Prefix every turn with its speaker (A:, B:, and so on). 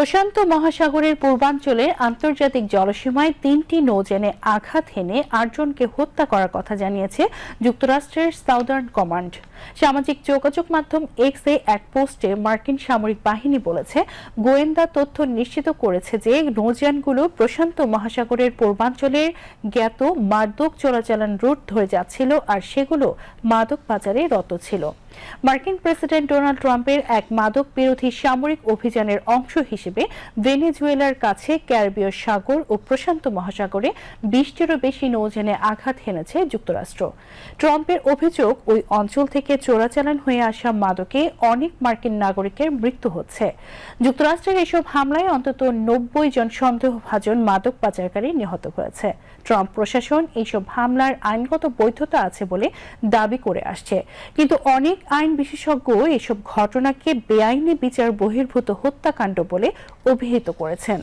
A: প্রশান্ত মহাসাগরের পূর্বাঞ্চলে আন্তর্জাতিক জলসীমায় ৩টি নৌযানে আঘাত হেনে ৮ জনকে হত্যা করার কথা জানিয়েছে যুক্তরাষ্ট্রের সাউদার্ন কমান্ড। সামাজিক যোগাযোগ মাধ্যম এক্সে এক পোস্টে মার্কিন সামরিক বাহিনী বলেছে, গোয়েন্দা তথ্য নিশ্চিত করেছে যে নৌযানগুলো প্রশান্ত মহাসাগরের পূর্বাঞ্চলের জ্ঞাত মাদক চোরাচালান রুট ধরে যাচ্ছিল আর সেগুলো মাদক পাচারে রত ছিল। মার্কিন প্রেসিডেন্ট ডোনাল্ড ট্রাম্পের এক মাদক বিরোধী সামরিক অভিযানের অংশ হিসেবে ভেনেজুয়েলার কাছে ক্যারিবীয় সাগর ও প্রশান্ত মহাসাগরে ২০টিরও বেশি নৌযানে আঘাত হেনেছে যুক্তরাষ্ট্র। ট্রাম্পের অভিযোগ, ওই অঞ্চল থেকে চোরাচালান হয়ে আসা মাদকে অনেক মার্কিন নাগরিকের মৃত্যু হচ্ছে। যুক্তরাষ্ট্রের এসব হামলায় অন্তত ৯০ জন সন্দেহভাজন মাদক পাচারকারী নিহত হয়েছে। ট্রাম্প প্রশাসন এইসব হামলার আইনগত বৈধতা আছে বলে দাবি করে আসছে, কিন্তু অনেক আইন বিশেষজ্ঞ এসব ঘটনাকে বেআইনি বিচার বহির্ভূত হত্যাকাণ্ড বলে অভিহিত করেছেন।